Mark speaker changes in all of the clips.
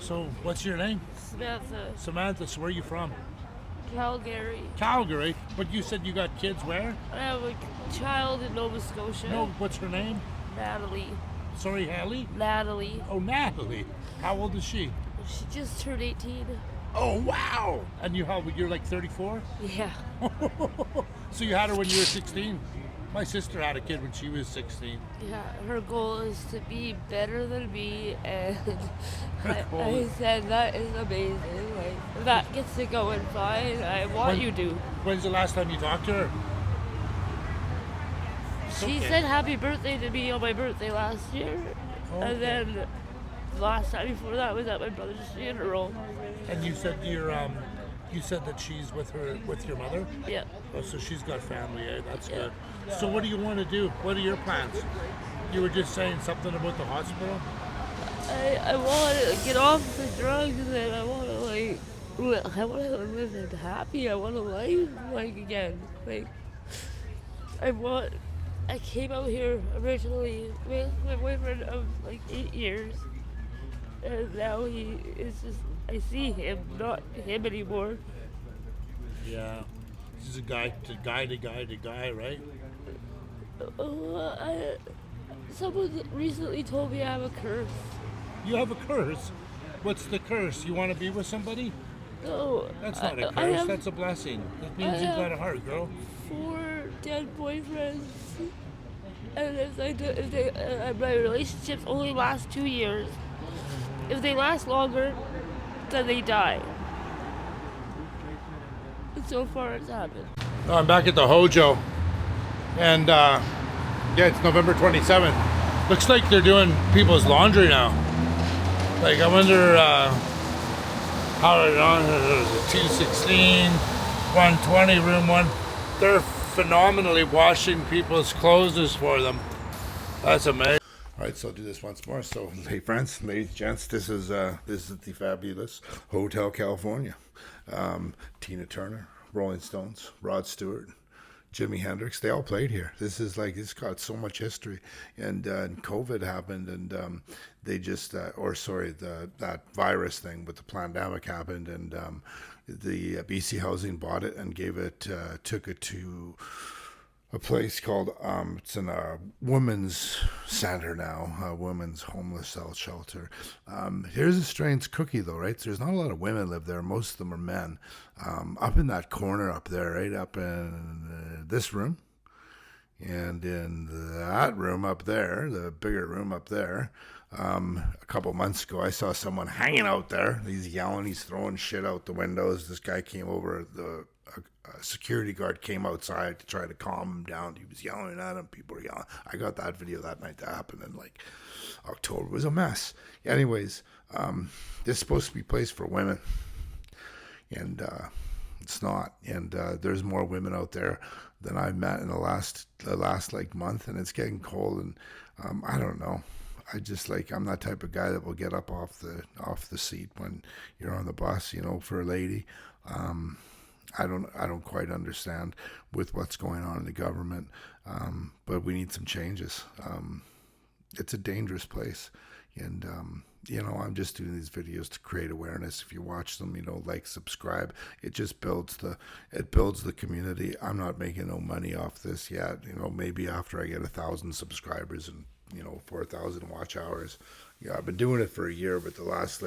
Speaker 1: So, what's your name?
Speaker 2: Samantha.
Speaker 1: Samantha. So, where are you from?
Speaker 2: Calgary.
Speaker 1: Calgary. But you said you got kids where?
Speaker 2: I have a child in Nova Scotia.
Speaker 1: No, what's her name?
Speaker 2: Natalie.
Speaker 1: Sorry, Hallie?
Speaker 2: Natalie.
Speaker 1: Oh, Natalie. How old is she?
Speaker 2: She just turned 18.
Speaker 1: Oh, wow. And you're like 34?
Speaker 2: Yeah.
Speaker 1: So you had her when you were 16? My sister had a kid when she was 16.
Speaker 2: Yeah. Her goal is to be better than me, and
Speaker 1: Cool.
Speaker 2: I said that is amazing. Like, that gets it going fine. I want you to.
Speaker 1: When's the last time you talked to her?
Speaker 2: She
Speaker 1: Okay.
Speaker 2: said happy birthday to me on my birthday last year,
Speaker 1: Okay.
Speaker 2: and then the last time before that was at my brother's funeral.
Speaker 1: And you said you said that she's with your mother?
Speaker 2: Yeah.
Speaker 1: Oh, so she's got family, eh? That's
Speaker 2: Yeah.
Speaker 1: good. So what do you want to do? What are your plans? You were just saying something about the hospital?
Speaker 2: I want to get off the drugs, and I want to I want to live happy. I want to live again. I came out here originally with my boyfriend of 8 years, and now he is just, I see him, not him anymore.
Speaker 1: Yeah. This is a guy to guy to guy to guy, right?
Speaker 2: Someone recently told me I have a curse.
Speaker 1: You have a curse. What's the curse? You want to be with somebody?
Speaker 2: No,
Speaker 1: That's not a
Speaker 2: I
Speaker 1: curse.
Speaker 2: have
Speaker 1: That's a blessing. That means you've got a heart, girl.
Speaker 2: 4 dead boyfriends, and my relationships only last 2 years. If they last longer, then they die. And so far, it's happened.
Speaker 1: I'm back at the Hojo, and yeah, it's November 27th. Looks like they're doing people's laundry now. Like, I wonder how they're on. There's a 216, 120, room 1. They're phenomenally washing people's clothes for them. That's amazing. All right, so I'll do this once more. So, hey friends, ladies, gents, this is the fabulous Hotel California. Tina Turner, Rolling Stones, Rod Stewart, Jimi Hendrix, they all played here. It's got so much history. And COVID happened, and they just, that virus thing with the pandemic happened, and the BC Housing bought it and took it to a place called, it's in a women's center now, a women's homeless shelter. Here's a strange cookie though, right? So there's not a lot of women live there. Most of them are men. Up in that corner up there, right up in this room, and in that room up there, the bigger room up there, a couple months ago, I saw someone hanging out there. He's yelling, he's throwing shit out the windows. This guy came over, a security guard came outside to try to calm him down. He was yelling at him. People were yelling. I got that video that night that happened in October. It was a mess. Anyways, this is supposed to be a place for women, and it's not. And there's more women out there than I've met in the last month, and it's getting cold. And I don't know. I'm that type of guy that will get up off the seat when you're on the bus, for a lady. I don't quite understand with what's going on in the government, but we need some changes. It's a dangerous place, and I'm just doing these videos to create awareness. If you watch them, subscribe. It just builds the community. I'm not making no money off this yet. Maybe after I get 1,000 subscribers and 4,000 watch hours. Yeah, I've been doing it for a year, but the last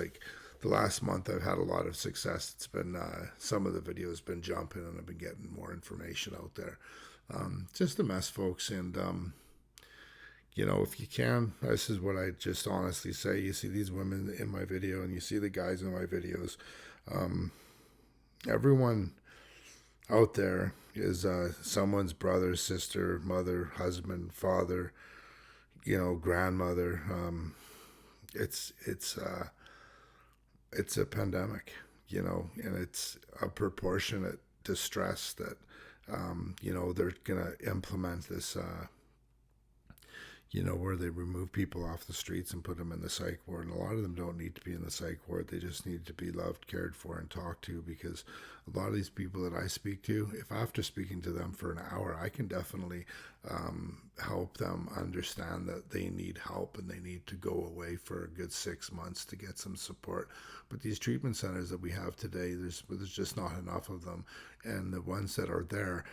Speaker 1: month I've had a lot of success. It's been some of the videos been jumping, and I've been getting more information out there. Just a mess, folks. And if you can, this is what I just honestly say. You see these women in my video, and you see the guys in my videos. Everyone out there is someone's brother, sister, mother, husband, father, grandmother. It's a pandemic, and it's a proportionate distress that, they're going to implement this, where they remove people off the streets and put them in the psych ward. And a lot of them don't need to be in the psych ward. They just need to be loved, cared for, and talked to, because a lot of these people that I speak to, if after speaking to them for an hour, I can definitely help them understand that they need help and they need to go away for a good 6 months to get some support. But these treatment centers that we have today, there's just not enough of them. And the ones that are there,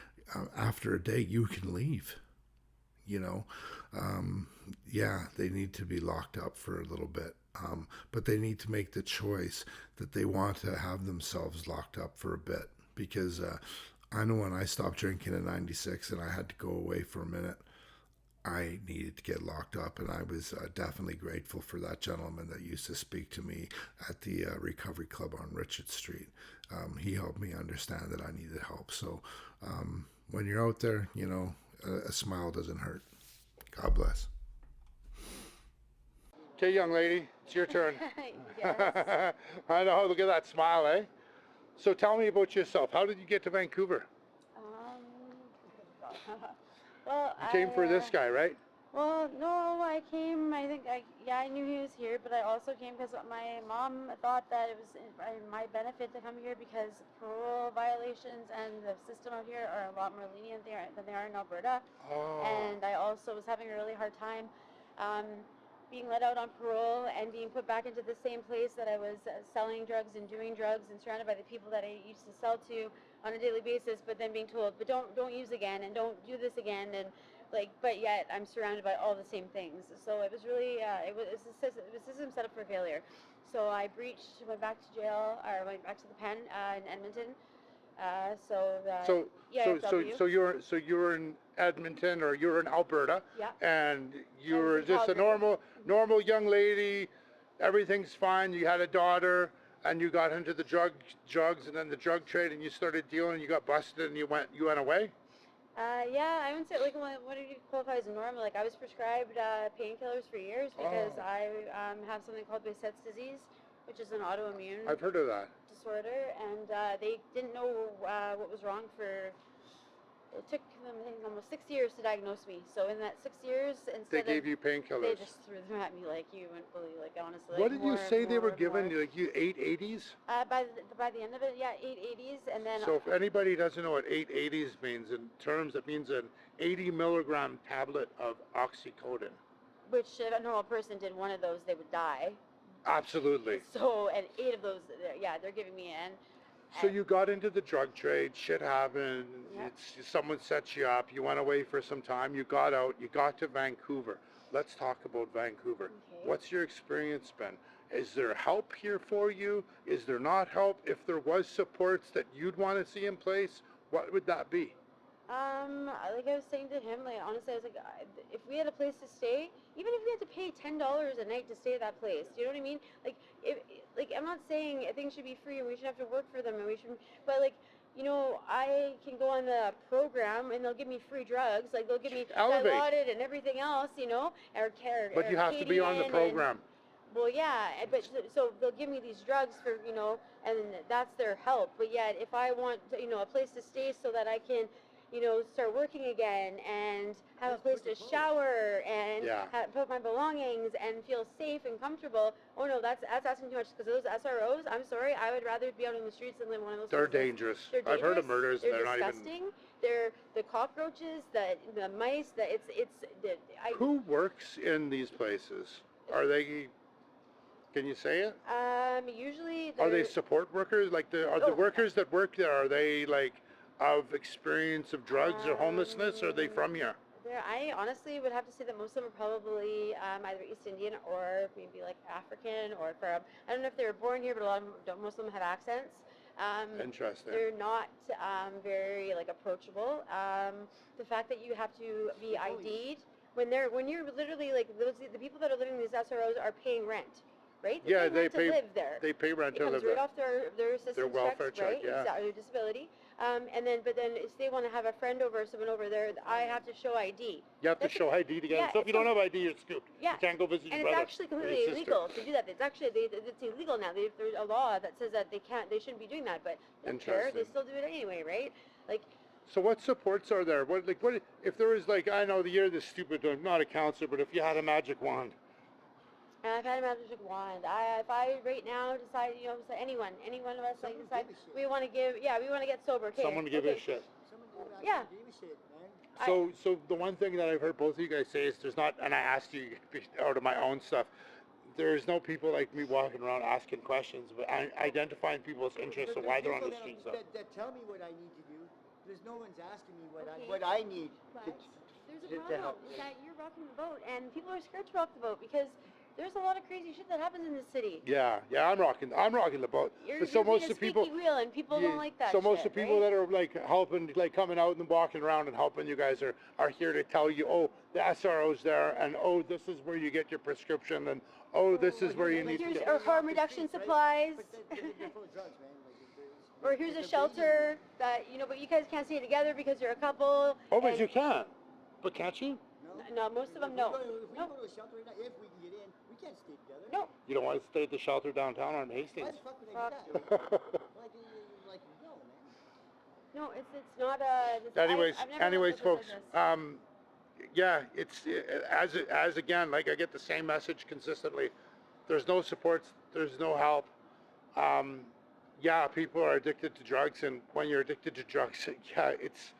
Speaker 1: after a day, you can leave. Yeah, they need to be locked up for a little bit. But they need to make the choice that they want to have themselves locked up for a bit. Because I know when I stopped drinking in '96 and I had to go away for a minute, I needed to get locked up. And I was definitely grateful for that gentleman that used to speak to me at the recovery club on Richard Street. He helped me understand that I needed help. So when you're out there, a smile doesn't hurt. God bless. Okay, young lady, it's your turn.
Speaker 2: Yes.
Speaker 1: I know, look at that smile, eh? So tell me about yourself. How did you get to Vancouver?
Speaker 2: Well,
Speaker 1: You came for this guy, right?
Speaker 2: Well, no, I came, I knew he was here, but I also came because my mom thought that it was in my benefit to come here because parole violations and the system out here are a lot more lenient than they are in Alberta.
Speaker 1: Oh.
Speaker 2: And I also was having a really hard time being let out on parole and being put back into the same place that I was selling drugs and doing drugs and surrounded by the people that I used to sell to on a daily basis, but then being told, but don't use again and don't do this again, and but yet I'm surrounded by all the same things. So it was really it was a system set up for failure. So I breached, went back to jail, or went back to the pen in Edmonton. So
Speaker 1: you're in Edmonton, or you're in Alberta,
Speaker 2: yeah,
Speaker 1: and you're just a normal young lady. Everything's fine. You had a daughter, and you got into the drugs, and then the drug trade, and you started dealing. You got busted, and you went away.
Speaker 2: Yeah, I wouldn't say, what do you qualify as normal? I was prescribed painkillers for years because I have something called Behçet's disease, which is an autoimmune
Speaker 1: I've heard of that
Speaker 2: disorder, and they didn't know what was wrong it took them, I think, almost 6 years to diagnose me. So in that 6 years,
Speaker 1: they gave you painkillers.
Speaker 2: They just threw them at me like you wouldn't believe, honestly.
Speaker 1: What did you say they were giving you? You 880s?
Speaker 2: By the end of it, yeah, 880s, and then.
Speaker 1: So if anybody doesn't know what 880s means, in terms, it means an 80 milligram tablet of oxycodone.
Speaker 2: Which, if a normal person did one of those, they would die.
Speaker 1: Absolutely.
Speaker 2: So, and 8 of those, yeah, they're giving me in.
Speaker 1: So you got into the drug trade, shit happened,
Speaker 2: yep.
Speaker 1: Someone set you up, you went away for some time, you got out, you got to Vancouver. Let's talk about Vancouver.
Speaker 2: Okay.
Speaker 1: What's your experience been? Is there help here for you? Is there not help? If there was supports that you'd want to see in place, what would that be?
Speaker 2: Like I was saying to him, honestly, I was like, if we had a place to stay, even if we had to pay $10 a night to stay at that place, do you know what I mean? I'm not saying things should be free and we should have to work for them and we should, but I can go on the program and they'll give me free drugs, they'll give me Dilaudid and everything else, or care.
Speaker 1: But you have to be on the program.
Speaker 2: Well, yeah, but so they'll give me these drugs for, and that's their help. But yet, if I want, a place to stay so that I can, start working again and have a place to shower and put my belongings and feel safe and comfortable. Oh no, that's asking too much, because those SROs, I'm sorry, I would rather be out on the streets than live in one of those places.
Speaker 1: Dangerous. I've heard of murders and they're
Speaker 2: disgusting.
Speaker 1: Not even.
Speaker 2: They're the cockroaches, the mice,
Speaker 1: Who works in these places? Are they? Can you say it?
Speaker 2: Usually.
Speaker 1: Are they support workers? The workers that work there? Are they of experience of drugs or homelessness? Or are they from here?
Speaker 2: I honestly would have to say that most of them are probably either East Indian or maybe African or from. I don't know if they were born here, but most of them have accents.
Speaker 1: Interesting.
Speaker 2: They're not very approachable. The fact that you have to be ID'd when you're literally the people that are living in these SROs are paying rent. Right? They pay live there.
Speaker 1: They pay rent to live
Speaker 2: there. It
Speaker 1: there.
Speaker 2: comes right off their assistance
Speaker 1: their welfare
Speaker 2: checks, right?
Speaker 1: Yeah.
Speaker 2: Exactly, their disability. But then if they want to have a friend over, someone over there, I have to show ID.
Speaker 1: You have to show ID to get in. So if you don't have ID, you're scooped.
Speaker 2: Yeah.
Speaker 1: You can't go visit your brother.
Speaker 2: And it's actually completely illegal to do that. It's actually it's illegal now. There's a law that says that they shouldn't be doing that, but they don't care. They still do it anyway, right?
Speaker 1: So what supports are there? What if there was like, I know the year this stupid, I'm not a counselor, but if you had a magic wand.
Speaker 2: And I've had a magic wand. If I right now decide, you know, so any one of us like
Speaker 3: Someone
Speaker 2: decide
Speaker 3: give a shit.
Speaker 2: we want to give, yeah, we want to get sober. Okay.
Speaker 1: Someone to give
Speaker 2: okay.
Speaker 1: a shit.
Speaker 3: Someone actually
Speaker 2: Yeah.
Speaker 3: gave a shit, man.
Speaker 1: So the one thing that I've heard both of you guys say is there's not, and I asked you out of my own stuff, there's no people like me walking around asking questions, but identifying people's interests
Speaker 3: But
Speaker 1: and why
Speaker 3: there's
Speaker 1: they're on the
Speaker 3: people
Speaker 1: streets.
Speaker 3: that tell me what I need to do. There's no one's asking me
Speaker 2: Okay.
Speaker 3: what I need
Speaker 2: But there's a
Speaker 3: to
Speaker 2: problem
Speaker 3: help.
Speaker 2: is that you're rocking the boat, and people are scared to rock the boat because there's a lot of crazy shit that happens in this city.
Speaker 1: Yeah, I'm rocking the boat.
Speaker 2: You're,
Speaker 1: But so
Speaker 2: you're
Speaker 1: most
Speaker 2: being
Speaker 1: of
Speaker 2: a
Speaker 1: the people,
Speaker 2: squeaky wheel, and people
Speaker 1: yeah,
Speaker 2: don't like that.
Speaker 1: so most
Speaker 2: shit,
Speaker 1: of the people
Speaker 2: right?
Speaker 1: that are like helping, like coming out and walking around and helping you guys are here to tell you, oh, the SRO's there, and oh, this is where you get your prescription, and oh, this is where you need to
Speaker 2: Here's
Speaker 1: get.
Speaker 2: or harm reduction supplies.
Speaker 3: But they're full of drugs, man.
Speaker 2: Or here's a shelter that, you know, but you guys can't stay together because you're a couple.
Speaker 1: Oh, but
Speaker 2: and-
Speaker 1: you can. But can't you?
Speaker 2: No, most of them no.
Speaker 3: If we
Speaker 2: No.
Speaker 3: go to a shelter right now, if we can get in, we can't stay together.
Speaker 2: No.
Speaker 1: You don't want to stay at the shelter downtown on
Speaker 3: Why
Speaker 1: Hastings.
Speaker 3: the fuck would
Speaker 2: Fuck.
Speaker 3: I do that? like, no, man.
Speaker 2: No, it's not a. This,
Speaker 1: anyways,
Speaker 2: I've never
Speaker 1: anyways,
Speaker 2: looked at
Speaker 1: folks.
Speaker 2: this.
Speaker 1: Yeah, it's as again, like I get the same message consistently. There's no supports. There's no help. Yeah, people are addicted to drugs, and when you're addicted to drugs, yeah, it's.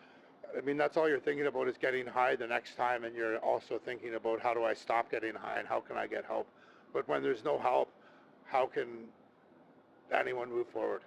Speaker 1: I mean, that's all you're thinking about is getting high the next time, and you're also thinking about how do I stop getting high and how can I get help. But when there's no help, how can anyone move forward?